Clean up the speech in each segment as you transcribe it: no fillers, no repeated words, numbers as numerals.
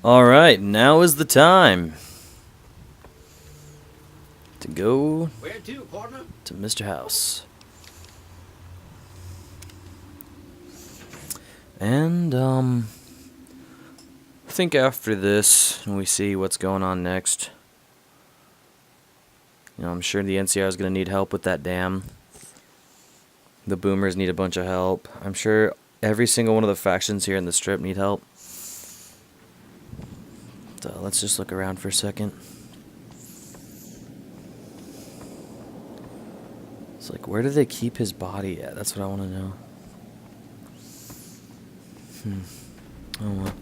Alright, now is the time to go Where to, partner? to Mr. House. And, I think after this, when we see what's going on next, I'm sure the NCR is going to need help with that dam. The boomers need a bunch of help. I'm sure every single one of the factions here in the strip need help. So let's just look around for a second. It's like, where do they keep his body at? That's what I want to know. Oh well.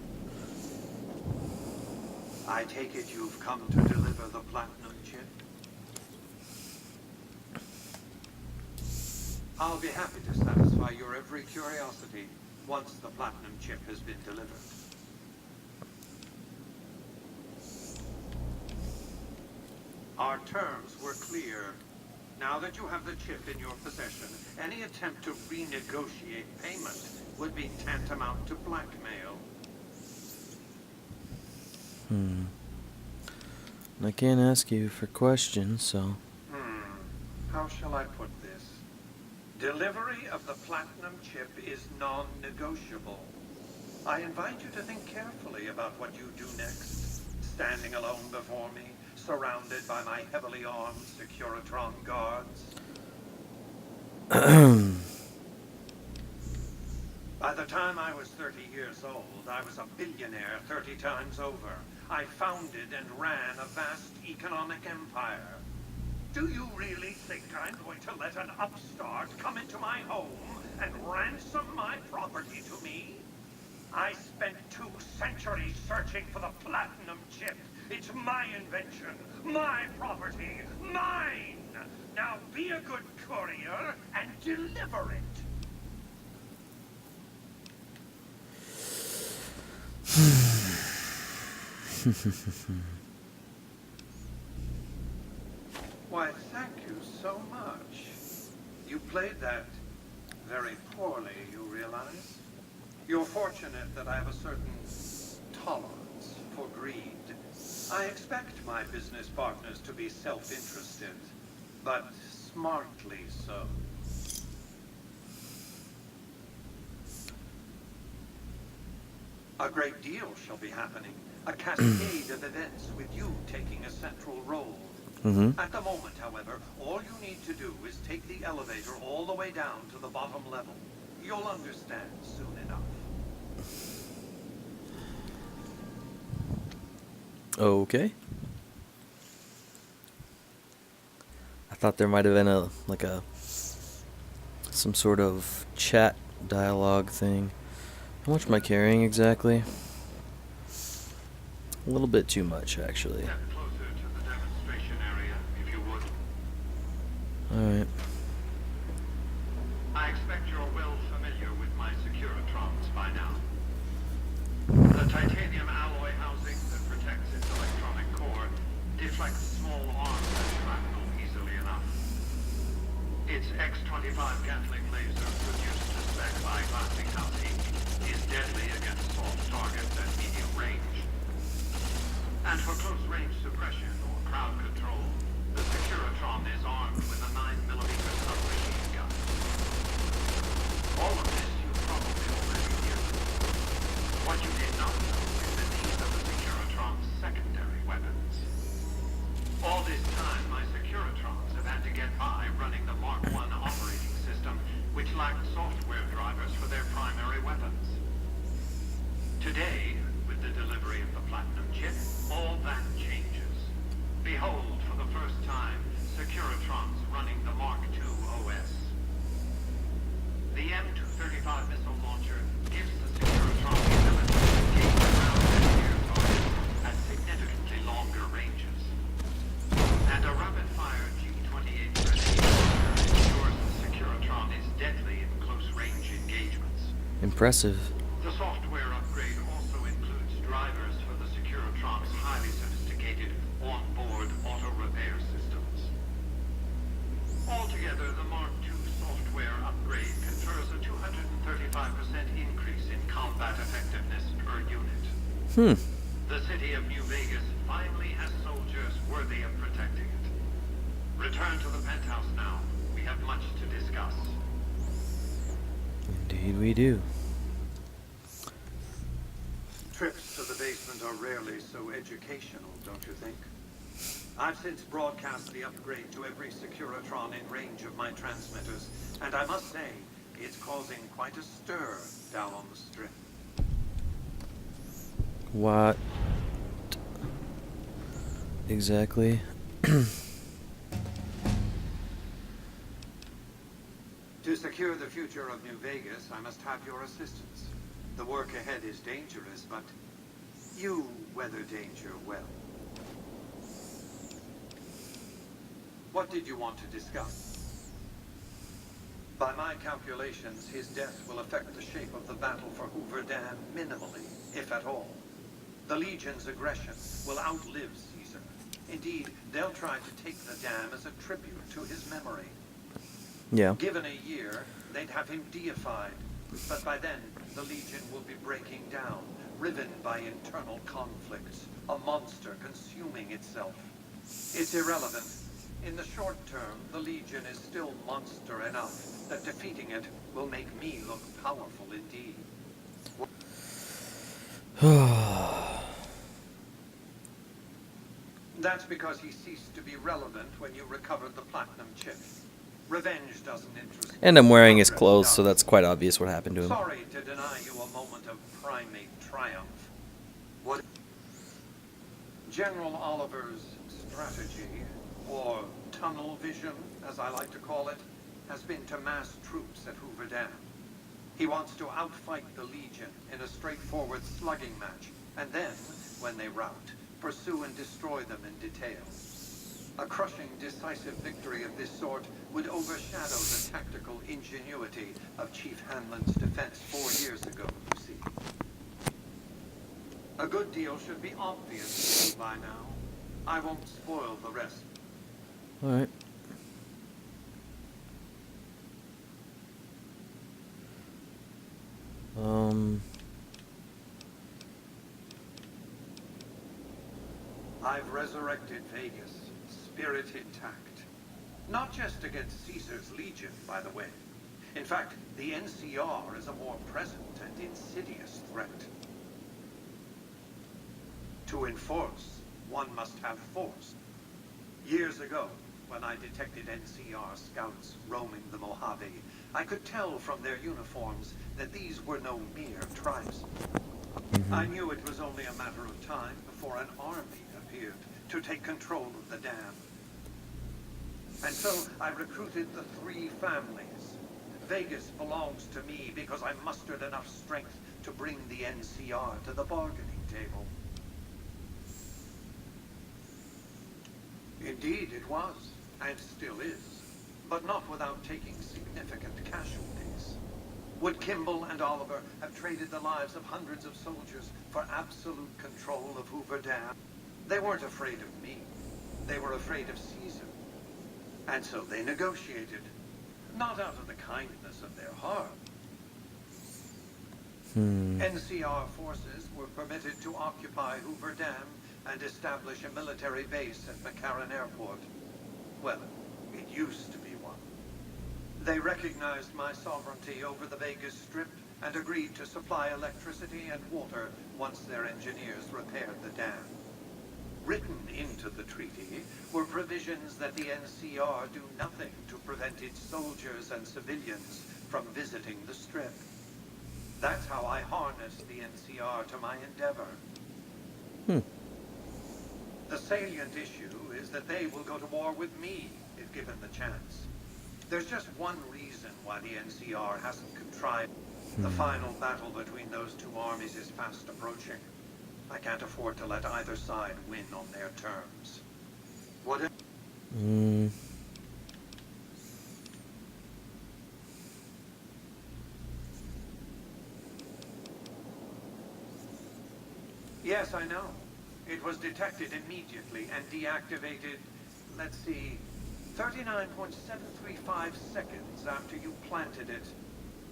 I take it you've come to deliver the platinum chip? I'll be happy to satisfy your every curiosity once the platinum chip has been delivered. Our terms were clear. Now that you have the chip in your possession, any attempt to renegotiate payment would be tantamount to blackmail. I can't ask you for questions, so... How shall I put this? Delivery of the platinum chip is non-negotiable. I invite you to think carefully about what you do next. Standing alone before me, surrounded by my heavily armed Securitron guards. By the time I was 30 years old, I was a billionaire 30 times over. I founded and ran a vast economic empire. Do you really think I'm going to let an upstart come into my home and ransom my property to me? I spent 2 centuries searching for the platinum chip. It's my invention, my property, mine! Now be a good courier and deliver it. Why, thank you so much. You played that very poorly, you realize? You're fortunate that I have a certain tolerance for greed. I expect my business partners to be self-interested, but smartly so. A great deal shall be happening. A cascade of events with you taking a central role. At the moment, however, all you need to do is take the elevator all the way down to the bottom level. You'll understand soon enough. Okay. I thought there might have been some sort of chat dialogue thing. How much am I carrying exactly? A little bit too much, actually. Step closer to the demonstration area, if you would. Alright. I expect you're well familiar with my Securitrons by now. The titanium alloy housing that protects its electronic core deflects small arms and shrapnel easily enough. Its X-25 Gatling laser, produced to spec by Classic Housing, is deadly against soft targets at medium range. And for close-range suppression or crowd control, the Securitron is armed with a 9mm submachine gun. All of this you probably already knew. What you did not know is that these are the Securitron's secondary weapons. All this time, my Securitrons have had to get by running the Mark I operating system, which lacked software drivers for their primary weapons. Today, with the delivery of the platinum chip, all that changes. Behold, for the first time, Securitrons running the Mark II OS. The M235 missile launcher gives the Securitron the ability to engage ground and air targets at significantly longer ranges. And a rapid-fire G-28 grenade launcher ensures the Securitron is deadly in close-range engagements. Impressive. The software upgrade also includes drivers for the Securitron's highly sophisticated on-board auto-repair systems. Altogether, the Mark II software upgrade confers a 235% increase in combat effectiveness per unit. The city of New Vegas finally has soldiers worthy of protecting it. Return to the penthouse now. We have much to discuss. Indeed we do. Trips to the basement are rarely so educational, don't you think? I've since broadcast the upgrade to every Securitron in range of my transmitters, and I must say, it's causing quite a stir down on the strip. What exactly? To secure the future of New Vegas, I must have your assistance. The work ahead is dangerous, but you weather danger well. What did you want to discuss? By my calculations, his death will affect the shape of the battle for Hoover Dam minimally, if at all. The Legion's aggression will outlive Caesar. Indeed, they'll try to take the dam as a tribute to his memory. Yeah. Given a year, they'd have him deified. But by then, the Legion will be breaking down, riven by internal conflicts, a monster consuming itself. It's irrelevant. In the short term, the Legion is still monster enough that defeating it will make me look powerful indeed. That's because he ceased to be relevant when you recovered the platinum chip. Revenge doesn't interest me. And I'm wearing his Progress clothes, so does. that's quite obvious what happened to him. Sorry to deny you a moment of primate triumph. What? General Oliver's strategy, or tunnel vision, as I like to call it, has been to mass troops at Hoover Dam. He wants to outfight the Legion in a straightforward slugging match, and then, when they rout, pursue and destroy them in detail. A crushing, decisive victory of this sort would overshadow the tactical ingenuity of Chief Hanlon's defense 4 years ago, you see. A good deal should be obvious to you by now. I won't spoil the rest. Alright. I've resurrected Vegas, spirit intact. Not just against Caesar's Legion, by the way. In fact, the NCR is a more present and insidious threat. To enforce, one must have force. Years ago, when I detected NCR scouts roaming the Mojave, I could tell from their uniforms that these were no mere tribesmen. I knew it was only a matter of time before an army appeared to take control of the dam. And so I recruited the 3 families. Vegas belongs to me because I mustered enough strength to bring the NCR to the bargaining table. Indeed it was, and still is, but not without taking significant casualties. Would Kimball and Oliver have traded the lives of hundreds of soldiers for absolute control of Hoover Dam? They weren't afraid of me. They were afraid of Caesar. And so they negotiated, not out of the kindness of their heart. NCR forces were permitted to occupy Hoover Dam and establish a military base at McCarran Airport. Well, it used to be one. They recognized my sovereignty over the Vegas Strip and agreed to supply electricity and water once their engineers repaired the dam. Written into the treaty were provisions that the NCR do nothing to prevent its soldiers and civilians from visiting the Strip. That's how I harnessed the NCR to my endeavor. The salient issue is that they will go to war with me if given the chance. There's just one reason why the NCR hasn't contrived. The final battle between those 2 armies is fast approaching. I can't afford to let either side win on their terms. What if... Yes, I know. It was detected immediately and deactivated, let's see, 39.735 seconds after you planted it.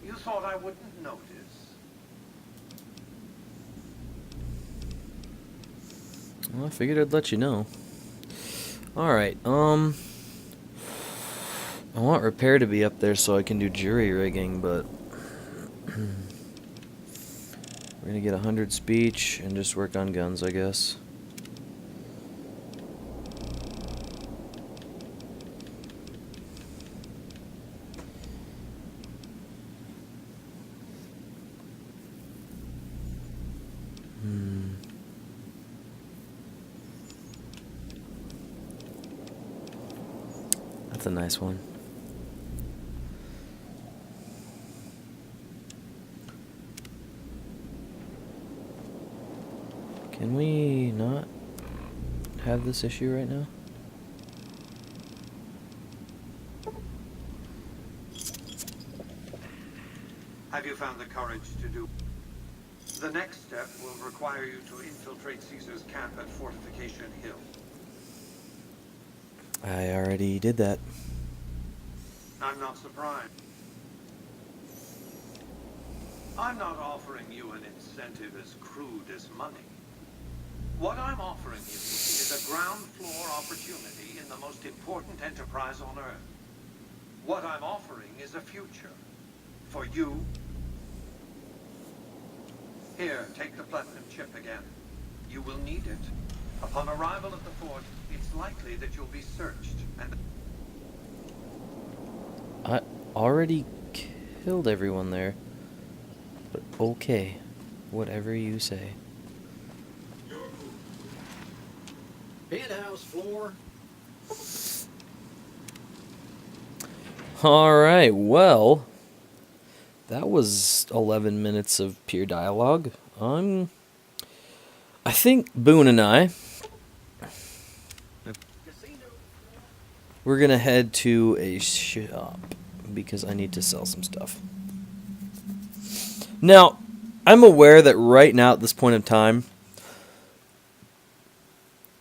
You thought I wouldn't notice? Well, I figured I'd let you know. Alright, I want repair to be up there so I can do jury rigging, but we're gonna get 100 speech and just work on guns, I guess. That's a nice one. Can we not have this issue right now? Have you found the courage to do? The next step will require you to infiltrate Caesar's camp at Fortification Hill. I already did that. I'm not surprised. I'm not offering you an incentive as crude as money. What I'm offering you is a ground floor opportunity in the most important enterprise on Earth. What I'm offering is a future. For you. Here, take the platinum chip again. You will need it. Upon arrival at the fort, it's likely that you'll be searched, and I already killed everyone there. But okay. Whatever you say. Penthouse floor. Alright, well, that was 11 minutes of pure dialogue. I think Boone and I, we're gonna head to a shop because I need to sell some stuff. Now, I'm aware that right now at this point in time,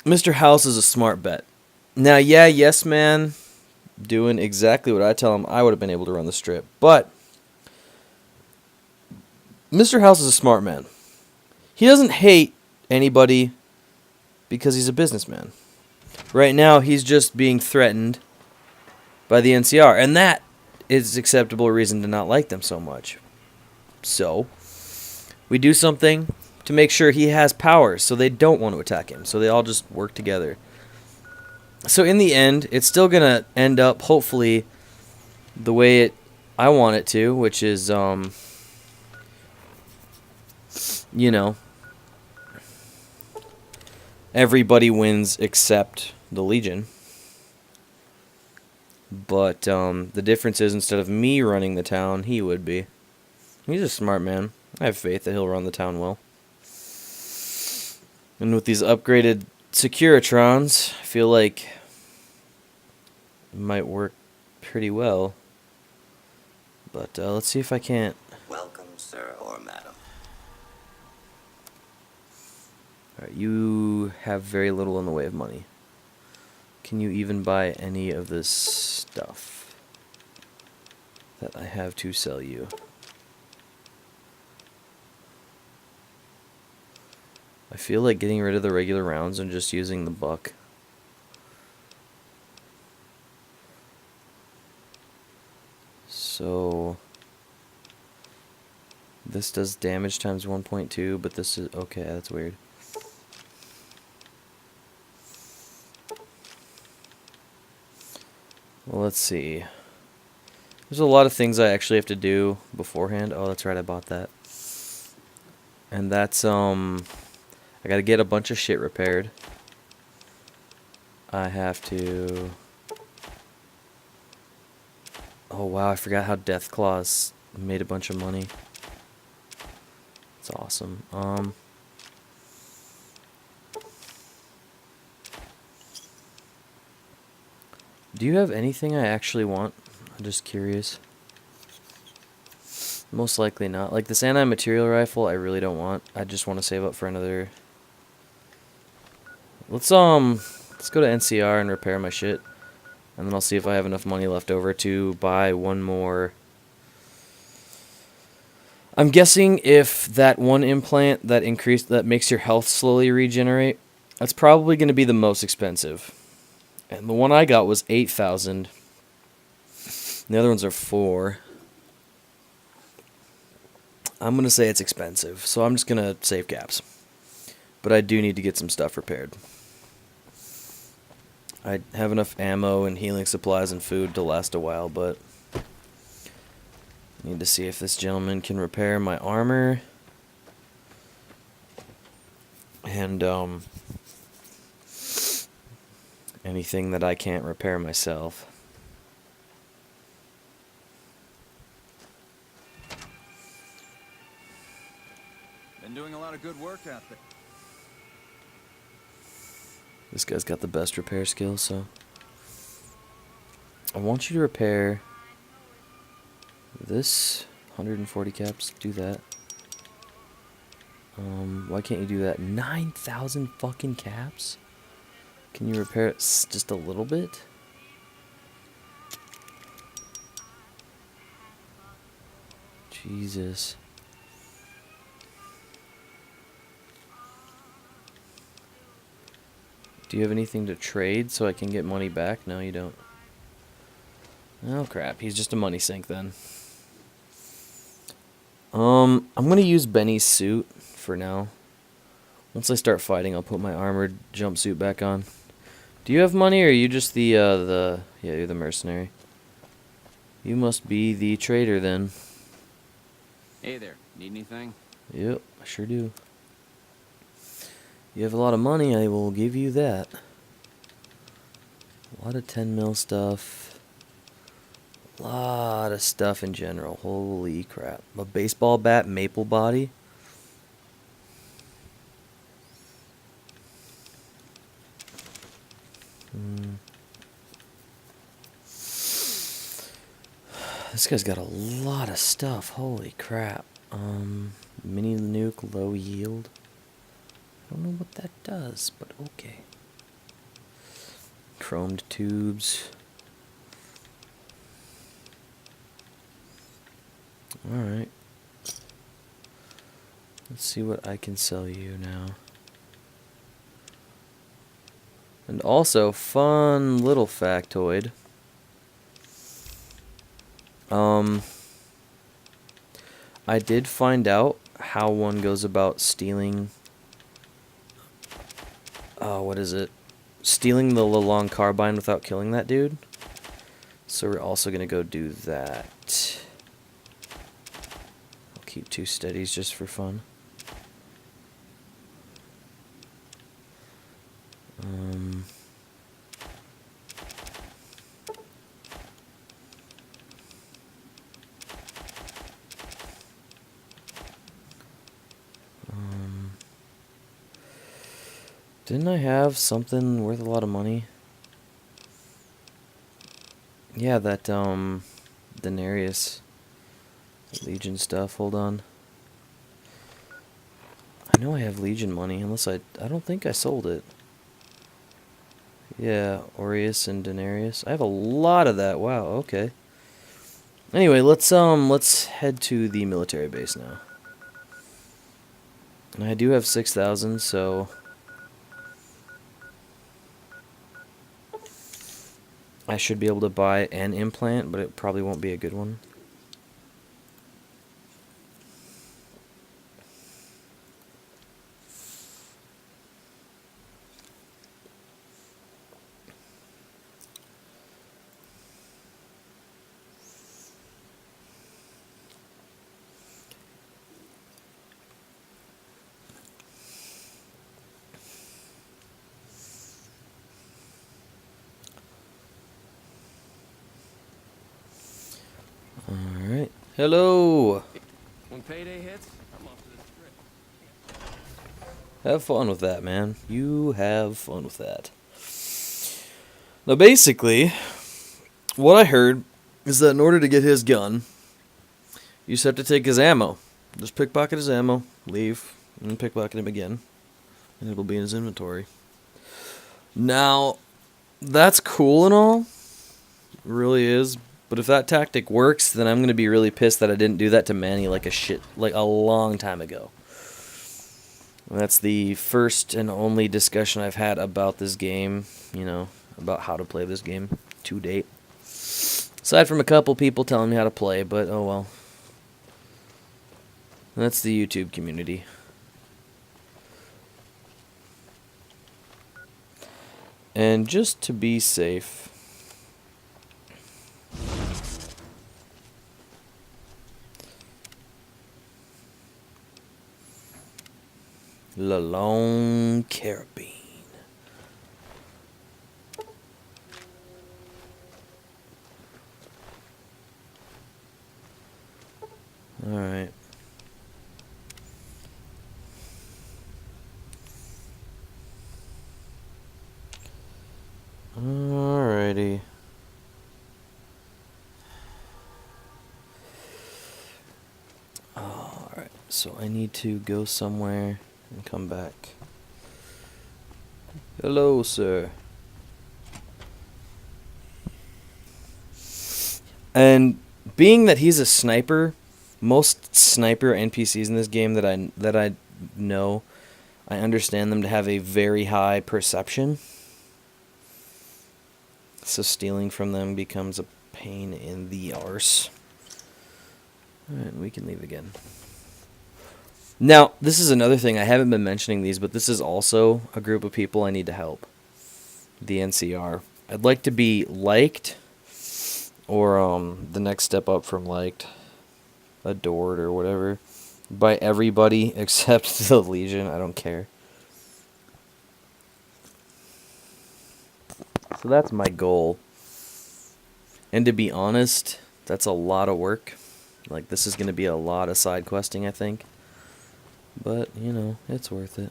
Mr. House is a smart bet. Now, yeah, yes, man, doing exactly what I tell him, I would have been able to run the strip. But Mr. House is a smart man. He doesn't hate anybody because he's a businessman. Right now, he's just being threatened by the NCR, and that is acceptable reason to not like them so much. So, we do something to make sure he has powers so they don't want to attack him. So they all just work together. So in the end, it's still going to end up, hopefully, the way I want it to, which is, you know, everybody wins except the Legion. But the difference is, instead of me running the town, he would be. He's a smart man. I have faith that he'll run the town well. And with these upgraded Securitrons, I feel like it might work pretty well. But let's see if I can't. Welcome, sir or madam. Alright, you have very little in the way of money. Can you even buy any of this stuff that I have to sell you? I feel like getting rid of the regular rounds and just using the buck. So this does damage times 1.2, but this is okay, that's weird. Well, let's see. There's a lot of things I actually have to do beforehand. Oh, that's right, I bought that. And that's I gotta get a bunch of shit repaired. I have to... Oh wow, I forgot how Death Claws made a bunch of money. It's awesome. Do you have anything I actually want? I'm just curious. Most likely not. Like this anti-material rifle, I really don't want. I just want to save up for another... Let's go to NCR and repair my shit. And then I'll see if I have enough money left over to buy one more. I'm guessing if that one implant that makes your health slowly regenerate, That's probably going to be the most expensive. And the one I got was 8,000. The other ones are 4. I'm going to say it's expensive, so I'm just going to save caps. But I do need to get some stuff repaired. I have enough ammo and healing supplies and food to last a while, but I need to see if this gentleman can repair my armor. And anything that I can't repair myself. Been doing a lot of good work out there. This guy's got the best repair skills, so I want you to repair this 140 caps. Do that. Why can't you do that? 9,000 fucking caps? Can you repair it just a little bit? Jesus. Do you have anything to trade so I can get money back? No, you don't. Oh crap, he's just a money sink then. I'm gonna use Benny's suit for now. Once I start fighting, I'll put my armored jumpsuit back on. Do you have money, or are you just yeah, you're the mercenary. You must be the trader then. Hey there, need anything? Yep, I sure do. You have a lot of money, I will give you that. A lot of 10 mil stuff. A lot of stuff in general. Holy crap. A baseball bat, maple body. This guy's got a lot of stuff. Holy crap. Mini nuke, low yield. I don't know what that does, but okay. Chromed tubes. Alright. Let's see what I can sell you now. And also, fun little factoid. I did find out how one goes about stealing... what is it? Stealing the Long Carbine without killing that dude. So we're also going to go do that. I'll keep 2 steadies just for fun. Didn't I have something worth a lot of money? Yeah, that, Denarius Legion stuff. Hold on. I know I have Legion money, unless I don't think I sold it. Yeah, Aureus and Denarius. I have a lot of that. Wow, okay. Anyway, let's head to the military base now. And I do have 6,000, so I should be able to buy an implant, but it probably won't be a good one. Alright. Hello! When payday hits, I'm off to the strip. Have fun with that, man. You have fun with that. Now, basically, what I heard is that in order to get his gun, you just have to take his ammo. Just pickpocket his ammo, leave, and then pickpocket him again. And it'll be in his inventory. Now, that's cool and all. It really is. But if that tactic works, then I'm going to be really pissed that I didn't do that to Manny like a long time ago. That's the first and only discussion I've had about this game, about how to play this game to date. Aside from a couple people telling me how to play, but oh well. That's the YouTube community. And just to be safe, La Lone Carabine. Alright. Alrighty. Alright, so I need to go somewhere and come back. Hello, sir. And being that he's a sniper, most sniper NPCs in this game that I know, I understand them to have a very high perception. So stealing from them becomes a pain in the arse. Alright, we can leave again. Now, this is another thing. I haven't been mentioning these, but this is also a group of people I need to help. The NCR. I'd like to be liked, or the next step up from liked, adored, or whatever, by everybody except the Legion. I don't care. So that's my goal. And to be honest, that's a lot of work. Like, this is going to be a lot of side questing, I think. But, it's worth it.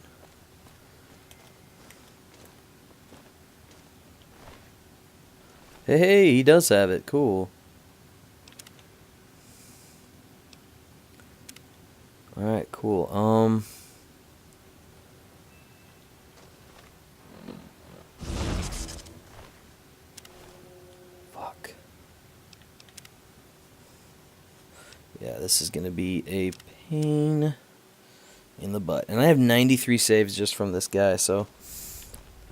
Hey, he does have it. Cool. Alright, cool. Fuck. Yeah, this is gonna be a pain in the butt. And I have 93 saves just from this guy, so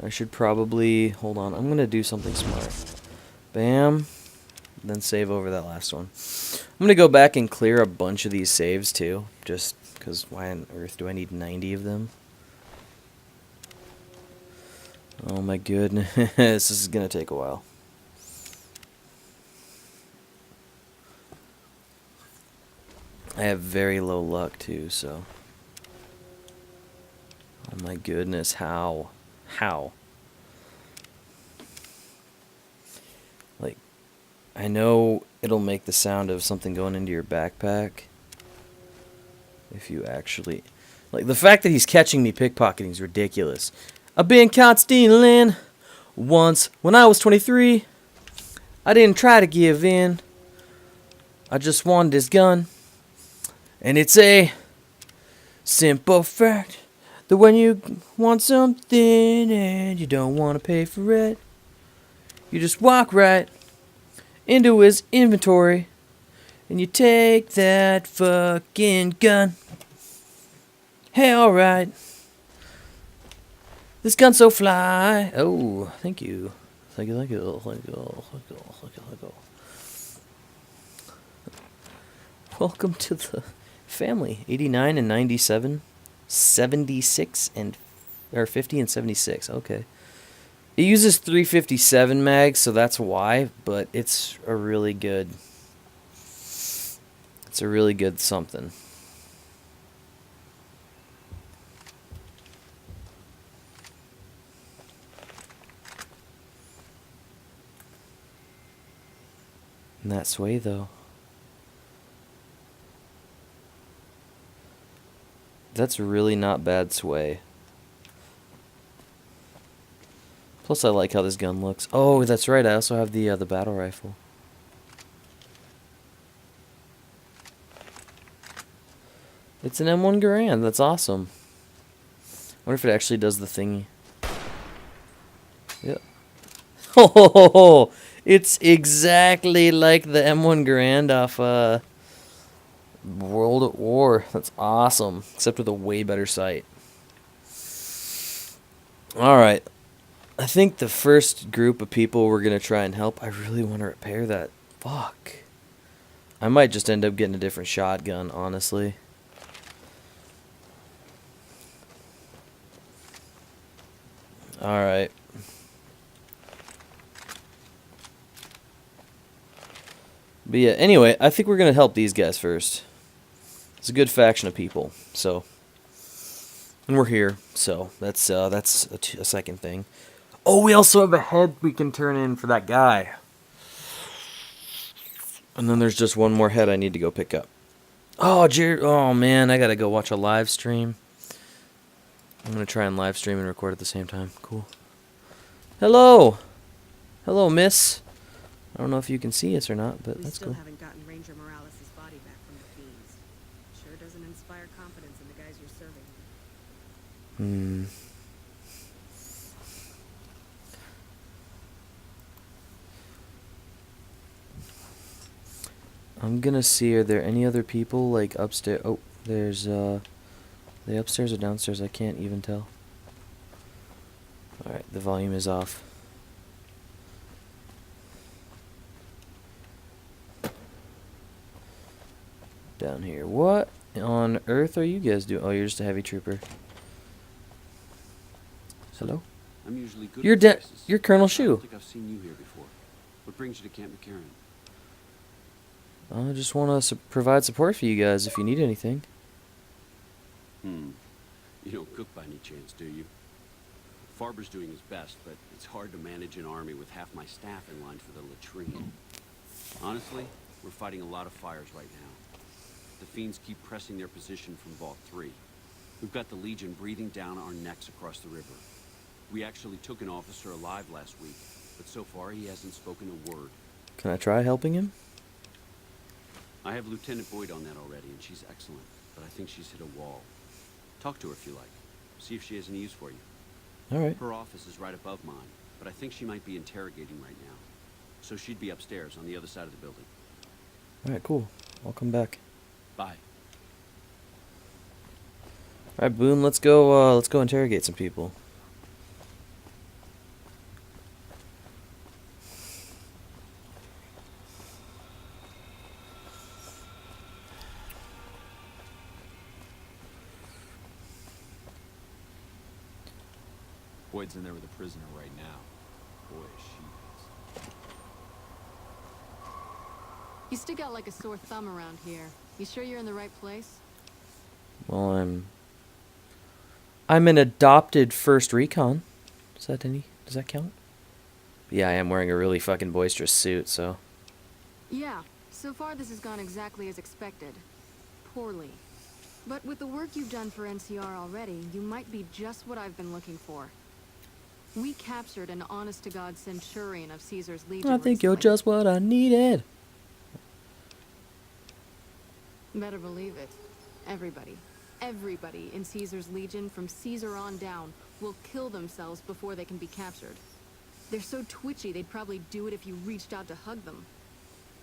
I should probably... Hold on, I'm gonna do something smart. Bam. Then save over that last one. I'm gonna go back and clear a bunch of these saves, too. Just because why on earth do I need 90 of them? Oh my goodness, this is gonna take a while. I have very low luck too, so. Oh my goodness, how? How? Like, I know it'll make the sound of something going into your backpack. If you actually... Like, the fact that he's catching me pickpocketing is ridiculous. I've been caught stealing once when I was 23. I didn't try to give in. I just wanted his gun. And it's a simple fact that when you want something and you don't want to pay for it, you just walk right into his inventory and you take that fucking gun. Hey, alright. This gun's so fly. Oh, thank you. Thank you, thank you, thank you, thank you, thank you, thank you. Welcome to the family. 89 and 97. 76 and... Or 50 and 76. Okay. It uses 357 mags, so that's why. But it's a really good... It's a really good something. In that sway, though. That's really not bad sway. Plus, I like how this gun looks. Oh, that's right. I also have the battle rifle. It's an M1 Garand. That's awesome. I wonder if it actually does the thingy. Yep. Oh, it's exactly like the M1 Garand off World at War. That's awesome. Except with a way better sight. Alright. I think the first group of people we're going to try and help, I really want to repair that. Fuck. I might just end up getting a different shotgun, honestly. Alright. But yeah, anyway, I think we're going to help these guys first. It's a good faction of people, so. And we're here, so that's a second thing. Oh, we also have a head we can turn in for that guy. And then there's just one more head I need to go pick up. Oh, oh man, I gotta go watch a live stream. I'm gonna try and live stream and record at the same time. Cool. Hello! Hello, miss. I don't know if you can see us or not, but that's cool. We still haven't gotten Ranger Morales' body back from the fiends. Sure doesn't inspire confidence in the guys you're serving. I'm gonna see, are there any other people, like, upstairs? Oh, there's, are they upstairs or downstairs? I can't even tell. Alright, the volume is off. Down here. What on earth are you guys doing? Oh, you're just a heavy trooper. Hello? I'm usually good. You're you're Colonel Shu. I don't think I've seen you here before. What brings you to Camp McCarran? I just want to provide support for you guys if you need anything. You don't cook by any chance, do you? Farber's doing his best, but it's hard to manage an army with half my staff in line for the latrine. Honestly, we're fighting a lot of fires right now. The fiends keep pressing their position from Vault 3. We've got the Legion breathing down our necks across the river. We actually took an officer alive last week, but so far he hasn't spoken a word. Can I try helping him? I have Lieutenant Boyd on that already, and she's excellent, but I think she's hit a wall. Talk to her if you like. See if she has any use for you. Alright. Her office is right above mine, but I think she might be interrogating right now. So she'd be upstairs on the other side of the building. Alright, cool. I'll come back. Bye. Alright, Boone, let's go interrogate some people. Boyd's in there with a prisoner right now. Boy, is she is. You stick out like a sore thumb around here. You sure you're in the right place? Well, I'm an adopted first recon. Does that count? Yeah, I am wearing a really fucking boisterous suit, so. Yeah, so far this has gone exactly as expected. Poorly. But with the work you've done for NCR already, you might be just what I've been looking for. We captured an honest-to-God centurion of Caesar's Legion. I think you're just what I needed. Better believe it. Everybody in Caesar's Legion, from Caesar on down, will kill themselves before they can be captured. They're so twitchy they'd probably do it if you reached out to hug them.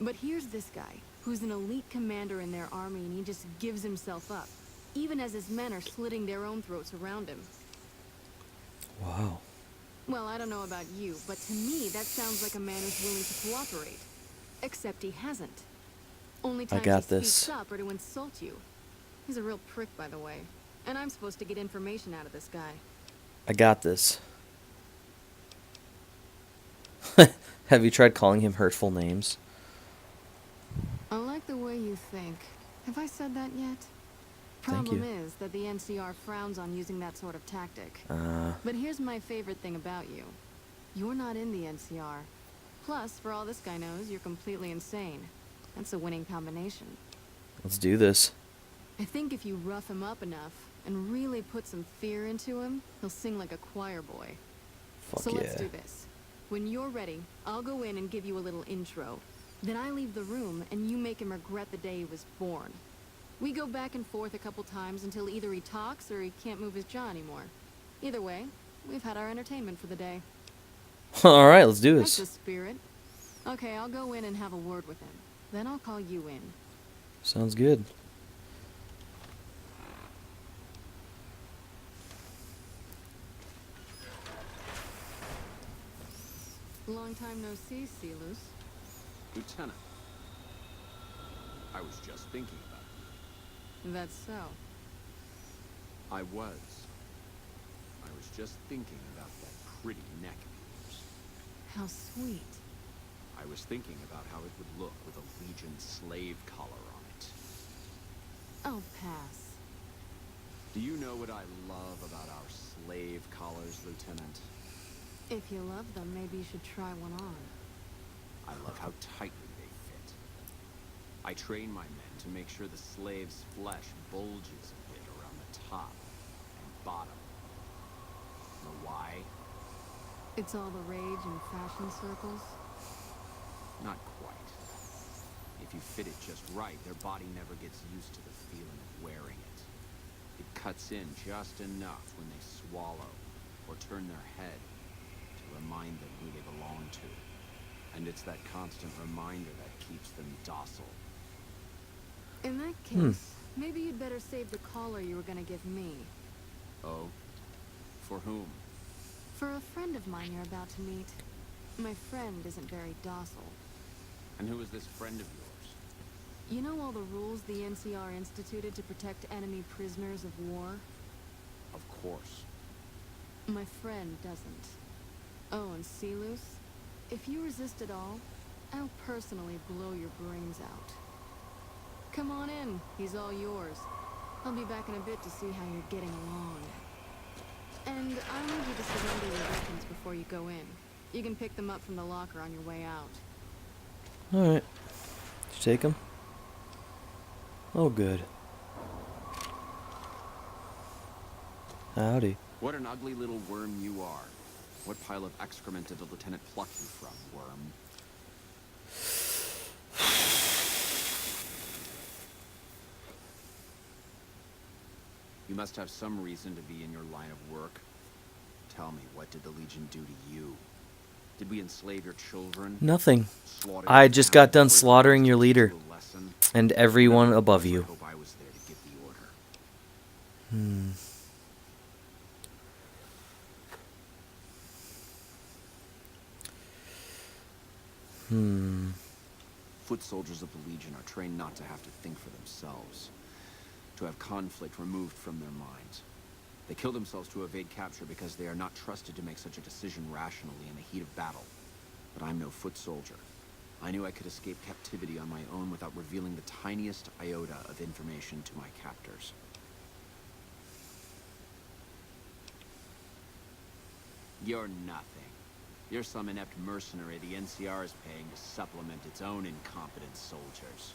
But here's this guy, who's an elite commander in their army, and he just gives himself up, even as his men are slitting their own throats around him. Wow. Well, I don't know about you, but to me that sounds like a man who's willing to cooperate. Except he hasn't. Only times got he this. speaks up are to insult you. He's a real prick, by the way. And I'm supposed to get information out of this guy. I got this. Have you tried calling him hurtful names? I like the way you think. Have I said that yet? Thank Problem you. is that the NCR frowns on using that sort of tactic. Uh, But here's my favorite thing about you. You're not in the NCR. Plus, for all this guy knows, you're completely insane. That's a winning combination. let's do this. I think if you rough him up enough and really put some fear into him, he'll sing like a choir boy. Fuck So yeah. let's do this. When you're ready, I'll go in and give you a little intro. Then I leave the room and you make him regret the day he was born. We go back and forth a couple times until either he talks or he can't move his jaw anymore. Either way, we've had our entertainment for the day. Alright, let's do That's the this. spirit. Okay, I'll go in and have a word with him. Then I'll call you in. Sounds good. Long time no see, Sealus. Lieutenant, I was just thinking about you. That's so. I was just thinking about that pretty neck of yours. How sweet. I was thinking about how it would look with a Legion slave collar on it. I'll pass. Do you know what I love about our slave collars, Lieutenant? If you love them, maybe you should try one on. I love how tightly they fit. I train my men to make sure the slave's flesh bulges a bit around the top and bottom. Know why? It's all the rage in fashion circles. Not quite. If you fit it just right, their body never gets used to the feeling of wearing it. It cuts in just enough when they swallow or turn their head to remind them who they belong to. And it's that constant reminder that keeps them docile. In that case, maybe you'd better save the collar you were gonna give me. Oh? For whom? For a friend of mine you're about to meet. My friend isn't very docile. And who is this friend of yours? You know all the rules the NCR instituted to protect enemy prisoners of war? Of course. My friend doesn't. Oh, and Sealus? If you resist at all, I'll personally blow your brains out. Come on in, he's all yours. I'll be back in a bit to see how you're getting along. And I'll need you to surrender your weapons before you go in. You can pick them up from the locker on your way out. Alright. Did you take him? Oh, good. Howdy. What an ugly little worm you are. What pile of excrement did the lieutenant pluck you from, worm? You must have some reason to be in your line of work. Tell me, what did the Legion do to you? Did we enslave your children? Nothing. Slaughter I your just family got done before you slaughtering your teach leader. you a lesson? And everyone above I you. hope I was there to give the order. Foot soldiers of the Legion are trained not to have to think for themselves, to have conflict removed from their minds. They kill themselves to evade capture because they are not trusted to make such a decision rationally in the heat of battle. But I'm no foot soldier. I knew I could escape captivity on my own without revealing the tiniest iota of information to my captors. You're nothing. You're some inept mercenary the NCR is paying to supplement its own incompetent soldiers.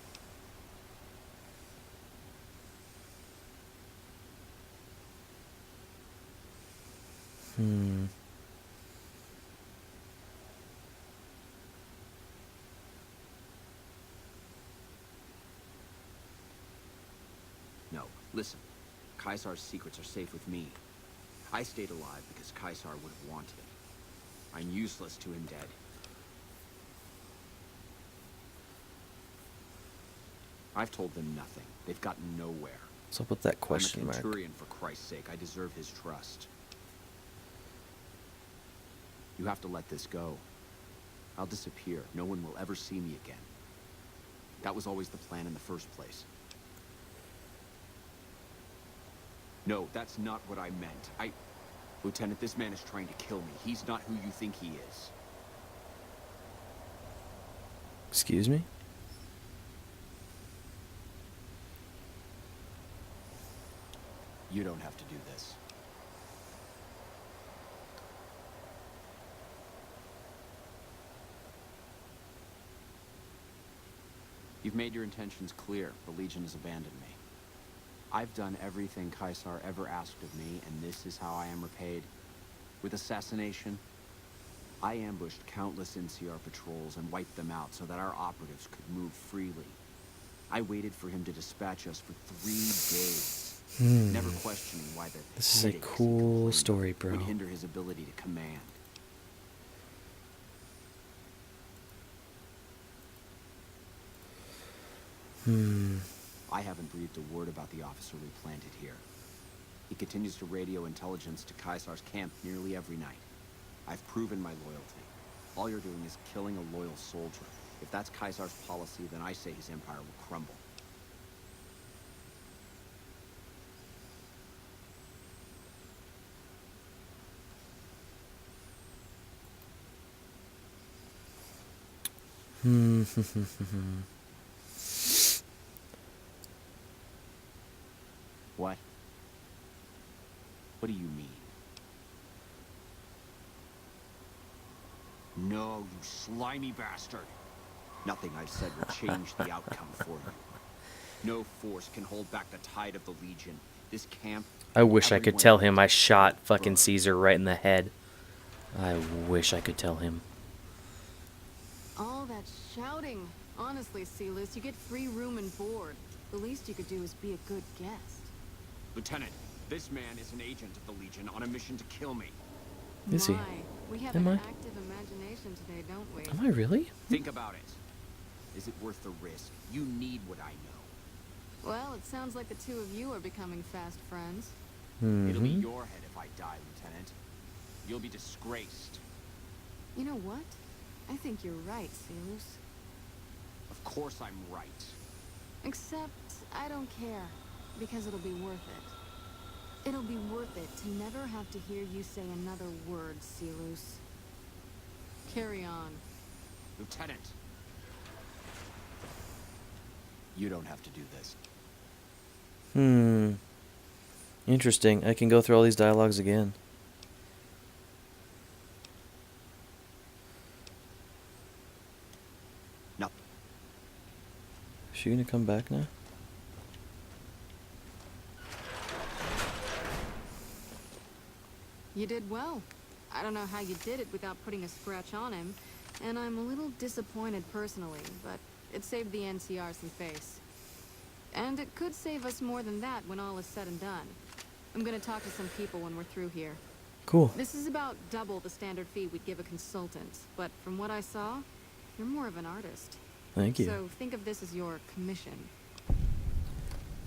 No, listen. Caesar's secrets are safe with me. I stayed alive because Caesar would have wanted it. I'm useless to him dead. I've told them nothing. They've gotten nowhere. What's up with that question I'm a mark? Centurion, for Christ's sake. I deserve his trust. You have to let this go. I'll disappear. No one will ever see me again. That was always the plan in the first place. No, that's not what I meant. Lieutenant, this man is trying to kill me. He's not who you think he is. Excuse me? You don't have to do this. You've made your intentions clear. The Legion has abandoned me. I've done everything Caesar ever asked of me, and this is how I am repaid. With assassination, I ambushed countless NCR patrols and wiped them out so that our operatives could move freely. I waited for him to dispatch us for 3 days, never questioning why the This is a headaches he cool complained of story, bro. would hinder his ability to command. I haven't breathed a word about the officer we planted here. He continues to radio intelligence to Caesar's camp nearly every night. I've proven my loyalty. All you're doing is killing a loyal soldier. If that's Caesar's policy, then I say his empire will crumble. What? What do you mean? No, you slimy bastard. Nothing I've said will change the outcome for you. No force can hold back the tide of the Legion. This camp... I wish I could everyone tell him I else shot will fucking burn. Caesar right in the head. I wish I could tell him. All that shouting. Honestly, Silas, you get free room and board. The least you could do is be a good guest. Lieutenant, this man is an agent of the Legion on a mission to kill me. Is he? My, we have Am an I? active imagination today, don't we? Am I really? Think about it. Is it worth the risk? You need what I know. Well, it sounds like the two of you are becoming fast friends. It'll be Mm-hmm. your head if I die, Lieutenant. You'll be disgraced. You know what? I think you're right, Silas. Of course I'm right. Except, I don't care. Because it'll be worth it. It'll be worth it to never have to hear you say another word, Silas. Carry on. Lieutenant! You don't have to do this. Interesting. I can go through all these dialogues again. No. Is she gonna come back now? You did well. I don't know how you did it without putting a scratch on him, and I'm a little disappointed personally, but it saved the NCR some face. And it could save us more than that when all is said and done. I'm gonna talk to some people when we're through here. Cool. This is about double the standard fee we'd give a consultant, but from what I saw, you're more of an artist. Thank you. So think of this as your commission.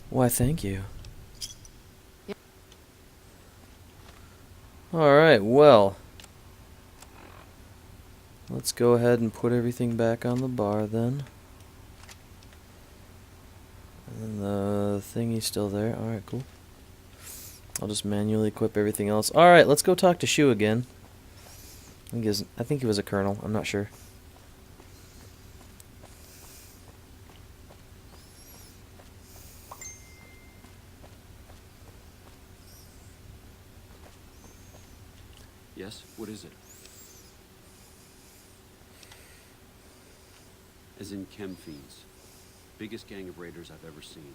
Why, thank you. Yep. Alright, well. Let's go ahead and put everything back on the bar then. And the thingy's still there. Alright, cool. I'll just manually equip everything else. Alright, let's go talk to Shu again. I think he was a colonel. I'm not sure. Yes? What is it? As in chem fiends. Biggest gang of raiders I've ever seen.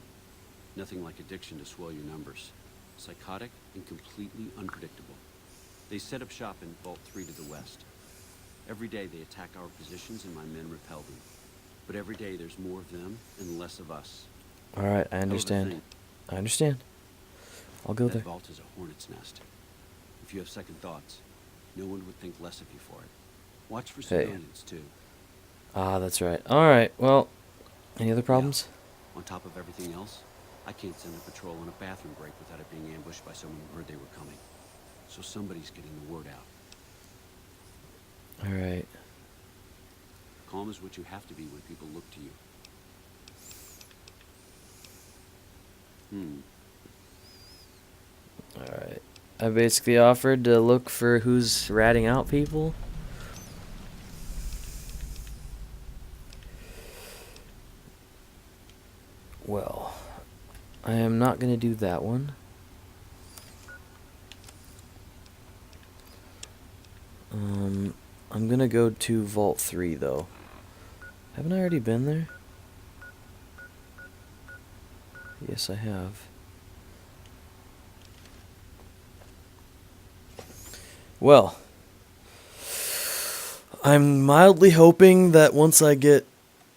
Nothing like addiction to swell your numbers. Psychotic and completely unpredictable. They set up shop in Vault 3 to the west. Every day they attack our positions and my men repel them. But every day there's more of them and less of us. Alright, I Hell of a understand. thing. I understand. I'll go That there. vault is a hornet's nest. If you have second thoughts, no one would think less of you for it. Watch for Hey. civilians, too. Ah, that's right. Alright, well, any other problems? On top of everything else, I can't send a patrol on a bathroom break without it being ambushed by someone who heard they were coming. So somebody's getting the word out. Alright. Calm is what you have to be when people look to you. Alright. I basically offered to look for who's ratting out people. Well, I am not going to do that one. I'm going to go to Vault 3, though. Haven't I already been there? Yes, I have. Well, I'm mildly hoping that once I get,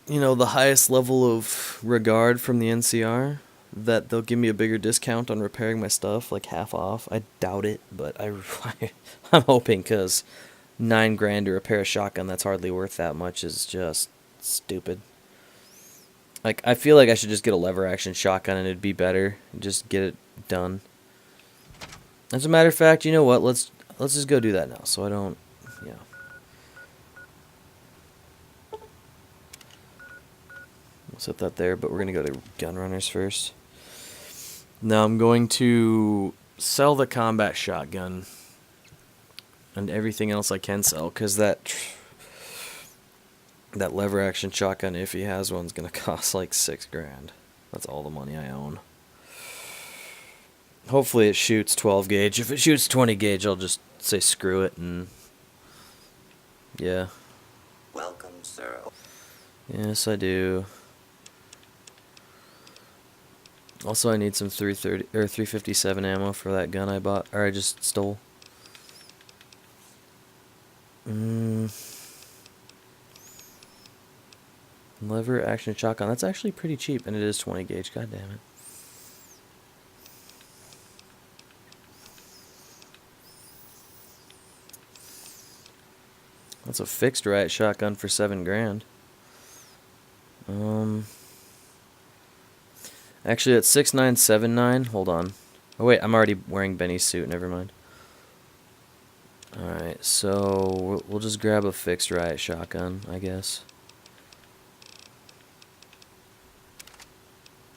you know, the highest level of regard from the NCR, that they'll give me a bigger discount on repairing my stuff, like half off. I doubt it, but I'm hoping, because $9,000 to repair a shotgun that's hardly worth that much is just stupid. Like, I feel like I should just get a lever action shotgun and it'd be better. Just get it done. As a matter of fact, you know what? Let's just go do that now, so I don't, yeah. set that there, but we're going to go to gun runners first. Now I'm going to sell the combat shotgun and everything else I can sell, because that lever action shotgun, if he has one, is going to cost like $6,000. That's all the money I own. Hopefully it shoots 12 gauge. If it shoots 20 gauge, I'll just say screw it, and yeah. Welcome, sir. Yes, I do. Also, I need some 330 or 357 ammo for that gun I bought, or I just stole. Lever action shotgun. That's actually pretty cheap, and it is 20 gauge. God damn it. That's a fixed riot shotgun for $7,000. Actually, it's 6979. Hold on. Oh wait, I'm already wearing Benny's suit. Never mind. All right, so we'll just grab a fixed riot shotgun, I guess.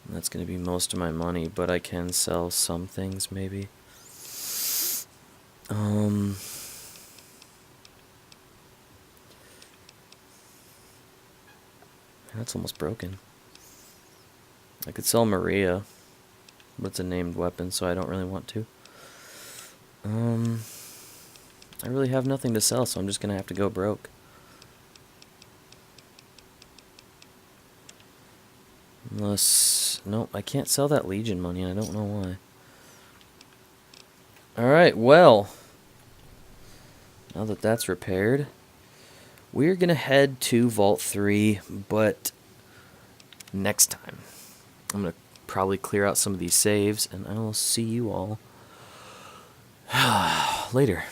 And that's gonna be most of my money, but I can sell some things maybe. That's almost broken. I could sell Maria, but it's a named weapon, so I don't really want to. I really have nothing to sell, so I'm just gonna have to go broke. Unless... Nope, I can't sell that Legion money, and I don't know why. Alright, well... Now that that's repaired, we're gonna head to Vault 3, but next time. I'm gonna probably clear out some of these saves, and I will see you all later.